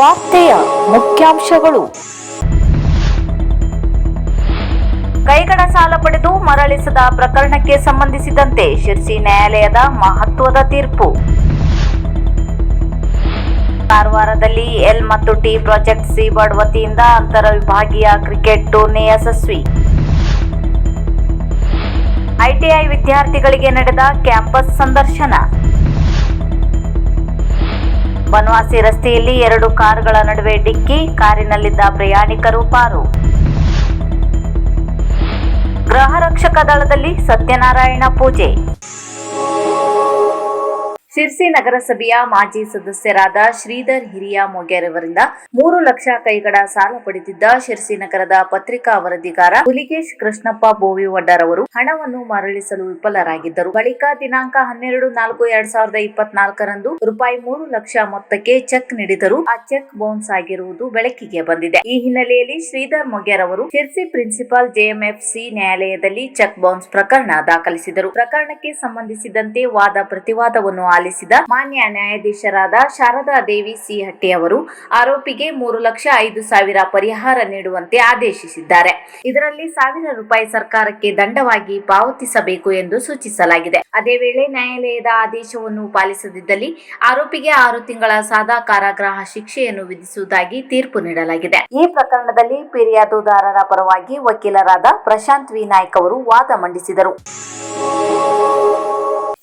ವಾರ್ತೆಯ ಮುಖ್ಯಾಂಶಗಳು. ಕೈಗಡ ಸಾಲ ಪಡೆದು ಮರಳಿಸದ ಪ್ರಕರಣಕ್ಕೆ ಸಂಬಂಧಿಸಿದಂತೆ ಶಿರ್ಸಿ ನ್ಯಾಯಾಲಯದ ಮಹತ್ವದ ತೀರ್ಪು. ಕಾರವಾರದಲ್ಲಿ ಎಲ್ ಮತ್ತು ಟಿ ಪ್ರಾಜೆಕ್ಟ್ ಸೀಬರ್ಡ್ ವತಿಯಿಂದ ಅಂತರ ವಿಭಾಗೀಯ ಕ್ರಿಕೆಟ್ ಟೂರ್ನಿ ಯಶಸ್ವಿ. ಐಟಿಐ ವಿದ್ಯಾರ್ಥಿಗಳಿಗೆ ನಡೆದ ಕ್ಯಾಂಪಸ್ ಸಂದರ್ಶನ. ಬನವಾಸಿ ರಸ್ತೆಯಲ್ಲಿ 2 ಕಾರುಗಳ ನಡುವೆ ಡಿಕ್ಕಿ, ಕಾರಿನಲ್ಲಿದ್ದ ಪ್ರಯಾಣಿಕರು ಪಾರು. ಗೃಹ ರಕ್ಷಕ ದಳದಲ್ಲಿ ಸತ್ಯನಾರಾಯಣ ಪೂಜೆ. ಶಿರ್ಸಿ ನಗರಸಭೆಯ ಮಾಜಿ ಸದಸ್ಯರಾದ ಶ್ರೀಧರ್ ಹಿರಿಯ ಮೊಗೇರವರಿಂದ 3 ಲಕ್ಷ ಕೈಗಡ ಸಾಲ ಪಡೆದಿದ್ದ ಶಿರ್ಸಿ ನಗರದ ಪತ್ರಿಕಾ ವರದಿಗಾರ ಹುಲಿಗೇಶ್ ಕೃಷ್ಣಪ್ಪ ಬೋವಿವಡ್ಡರ್ ಅವರು ಹಣವನ್ನು ಮರಳಿಸಲು ವಿಫಲರಾಗಿದ್ದರು. ಬಳಿಕ ದಿನಾಂಕ 12-4-2024 ರಂದು ರೂಪಾಯಿ 3 ಲಕ್ಷ ಮೊತ್ತಕ್ಕೆ ಚೆಕ್ ನೀಡಿದರೂ ಆ ಚೆಕ್ ಬೌನ್ಸ್ ಆಗಿರುವುದು ಬೆಳಕಿಗೆ ಬಂದಿದೆ. ಈ ಹಿನ್ನೆಲೆಯಲ್ಲಿ ಶ್ರೀಧರ್ ಮೊಗೇರ್ ಅವರು ಶಿರ್ಸಿ ಪ್ರಿನ್ಸಿಪಾಲ್ ಜೆಎಂಎಫ್ಸಿ ನ್ಯಾಯಾಲಯದಲ್ಲಿ ಚೆಕ್ ಬೌನ್ಸ್ ಪ್ರಕರಣ ದಾಖಲಿಸಿದರು. ಪ್ರಕರಣಕ್ಕೆ ಸಂಬಂಧಿಸಿದಂತೆ ವಾದ ಪ್ರತಿವಾದವನ್ನು ಆಲಿಸಿದ ಮಾನ್ಯ ನ್ಯಾಯಾಧೀಶರಾದ ಶಾರದಾ ದೇವಿ ಸಿ ಹಟ್ಟಿ ಅವರು ಆರೋಪಿಗೆ 3,05,000 ಪರಿಹಾರ ನೀಡುವಂತೆ ಆದೇಶಿಸಿದ್ದಾರೆ. ಇದರಲ್ಲಿ ₹1,000 ಸರ್ಕಾರಕ್ಕೆ ದಂಡವಾಗಿ ಪಾವತಿಸಬೇಕು ಎಂದು ಸೂಚಿಸಲಾಗಿದೆ. ಅದೇ ವೇಳೆ ನ್ಯಾಯಾಲಯದ ಆದೇಶವನ್ನು ಪಾಲಿಸದಿದ್ದಲ್ಲಿ ಆರೋಪಿಗೆ 6 ತಿಂಗಳ ಸಾದಾ ಕಾರಾಗೃಹ ಶಿಕ್ಷೆಯನ್ನು ವಿಧಿಸುವುದಾಗಿ ತೀರ್ಪು ನೀಡಲಾಗಿದೆ. ಈ ಪ್ರಕರಣದಲ್ಲಿ ಫಿರ್ಯಾದುದಾರರ ಪರವಾಗಿ ವಕೀಲರಾದ ಪ್ರಶಾಂತ್ ವಿ ನಾಯ್ಕ್ ಅವರು ವಾದ ಮಂಡಿಸಿದರು.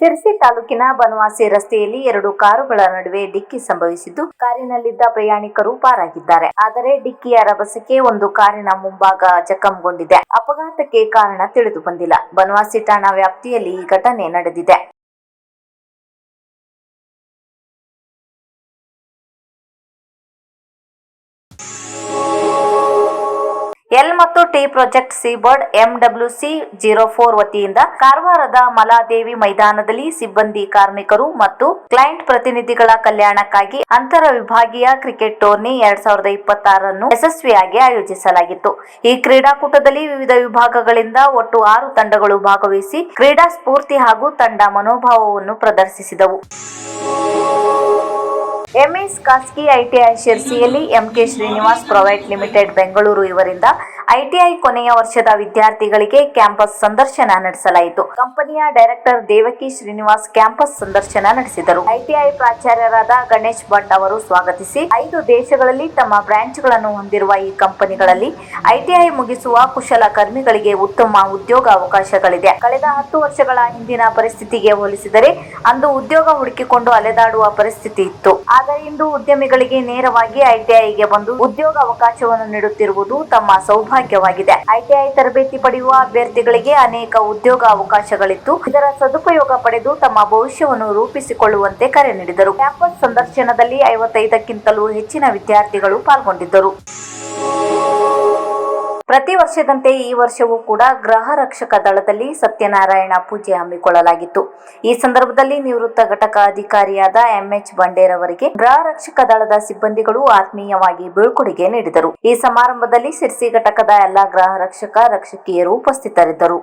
ಶಿರ್ಸಿ ತಾಲೂಕಿನ ಬನವಾಸಿ ರಸ್ತೆಯಲ್ಲಿ 2 ಕಾರುಗಳ ನಡುವೆ ಡಿಕ್ಕಿ ಸಂಭವಿಸಿದ್ದು, ಕಾರಿನಲ್ಲಿದ್ದ ಪ್ರಯಾಣಿಕರು ಪಾರಾಗಿದ್ದಾರೆ. ಆದರೆ ಡಿಕ್ಕಿಯ ರಭಸಕ್ಕೆ ಒಂದು ಕಾರಿನ ಮುಂಭಾಗ ಜಖಂಗೊಂಡಿದೆ. ಅಪಘಾತಕ್ಕೆ ಕಾರಣ ತಿಳಿದು ಬಂದಿಲ್ಲ. ಬನವಾಸಿ ಠಾಣಾ ವ್ಯಾಪ್ತಿಯಲ್ಲಿ ಈ ಘಟನೆ ನಡೆದಿದೆ. ಎಲ್ ಮತ್ತು ಟಿ ಪ್ರಾಜೆಕ್ಟ್ ಸೀಬರ್ಡ್ MWC-04 ವತಿಯಿಂದ ಕಾರವಾರದ ಮಲಾದೇವಿ ಮೈದಾನದಲ್ಲಿ ಸಿಬ್ಬಂದಿ, ಕಾರ್ಮಿಕರು ಮತ್ತು ಕ್ಲೈಂಟ್ ಪ್ರತಿನಿಧಿಗಳ ಕಲ್ಯಾಣಕ್ಕಾಗಿ ಅಂತರ ವಿಭಾಗೀಯ ಕ್ರಿಕೆಟ್ ಟೂರ್ನಿ 2026 ಅನ್ನು ಯಶಸ್ವಿಯಾಗಿ ಆಯೋಜಿಸಲಾಗಿತ್ತು. ಈ ಕ್ರೀಡಾಕೂಟದಲ್ಲಿ ವಿವಿಧ ವಿಭಾಗಗಳಿಂದ ಒಟ್ಟು 6 ತಂಡಗಳು ಭಾಗವಹಿಸಿ ಕ್ರೀಡಾ ಸ್ಫೂರ್ತಿ ಹಾಗೂ ತಂಡ ಮನೋಭಾವವನ್ನು ಪ್ರದರ್ಶಿಸಿದವು. ಎಂಎಸ್ ಖಾಸಗಿ ಐಟಿಐ ಶಿರ್ಸಿಯಲ್ಲಿ MK Srinivas private limited Bengaluru ಇವರಿಂದ ಐಟಿಐ ಕೊನೆಯ ವರ್ಷದ ವಿದ್ಯಾರ್ಥಿಗಳಿಗೆ ಕ್ಯಾಂಪಸ್ ಸಂದರ್ಶನ ನಡೆಸಲಾಯಿತು. ಕಂಪನಿಯ ಡೈರೆಕ್ಟರ್ ದೇವಕಿ ಶ್ರೀನಿವಾಸ್ ಕ್ಯಾಂಪಸ್ ಸಂದರ್ಶನ ನಡೆಸಿದರು. ಐಟಿಐ ಪ್ರಾಚಾರ್ಯರಾದ ಗಣೇಶ್ ಭಟ್ ಅವರು ಸ್ವಾಗತಿಸಿ 5 ದೇಶಗಳಲ್ಲಿ ತಮ್ಮ ಬ್ರಾಂಚ್ಗಳನ್ನು ಹೊಂದಿರುವ ಈ ಕಂಪನಿಗಳಲ್ಲಿ ಐಟಿಐ ಮುಗಿಸುವ ಕುಶಲ ಕರ್ಮಿಗಳಿಗೆ ಉತ್ತಮ ಉದ್ಯೋಗ ಅವಕಾಶಗಳಿದೆ. ಕಳೆದ 10 ವರ್ಷಗಳ ಹಿಂದಿನ ಪರಿಸ್ಥಿತಿಗೆ ಹೋಲಿಸಿದರೆ ಅಂದು ಉದ್ಯೋಗ ಹುಡುಕಿಕೊಂಡು ಅಲೆದಾಡುವ ಪರಿಸ್ಥಿತಿ ಇತ್ತು. ಆದರೆ ಇಂದು ಉದ್ಯಮಿಗಳಿಗೆ ನೇರವಾಗಿ ಐಟಿಐಗೆ ಬಂದು ಉದ್ಯೋಗ ಅವಕಾಶವನ್ನು ನೀಡುತ್ತಿರುವುದು ತಮ್ಮ ಸೌಭಾಗ್ಯವಾಗಿದೆ. ಐಟಿಐ ತರಬೇತಿ ಪಡೆಯುವ ಅಭ್ಯರ್ಥಿಗಳಿಗೆ ಅನೇಕ ಉದ್ಯೋಗ ಅವಕಾಶಗಳಿದ್ದು, ಇದರ ಸದುಪಯೋಗ ಪಡೆದು ತಮ್ಮ ಭವಿಷ್ಯವನ್ನು ರೂಪಿಸಿಕೊಳ್ಳುವಂತೆ ಕರೆ ನೀಡಿದರು. ಕ್ಯಾಂಪಸ್ ಸಂದರ್ಶನದಲ್ಲಿ 55ಕ್ಕಿಂತಲೂ ಹೆಚ್ಚಿನ ವಿದ್ಯಾರ್ಥಿಗಳು ಪಾಲ್ಗೊಂಡಿದ್ದರು. ಪ್ರತಿ ವರ್ಷದಂತೆ ಈ ವರ್ಷವೂ ಕೂಡ ಗೃಹ ರಕ್ಷಕ ದಳದಲ್ಲಿ ಸತ್ಯನಾರಾಯಣ ಪೂಜೆ ಹಮ್ಮಿಕೊಳ್ಳಲಾಗಿತ್ತು. ಈ ಸಂದರ್ಭದಲ್ಲಿ ನಿವೃತ್ತ ಘಟಕ ಅಧಿಕಾರಿಯಾದ ಎಂಎಚ್ ಬಂಡೇರ್ ಅವರಿಗೆ ಗೃಹ ರಕ್ಷಕ ದಳದ ಸಿಬ್ಬಂದಿಗಳು ಆತ್ಮೀಯವಾಗಿ ಬೀಳ್ಕೊಡುಗೆ ನೀಡಿದರು. ಈ ಸಮಾರಂಭದಲ್ಲಿ ಶಿರ್ಸಿ ಘಟಕದ ಎಲ್ಲ ಗೃಹ ರಕ್ಷಕ ರಕ್ಷಕಿಯರು ಉಪಸ್ಥಿತರಿದ್ದರು.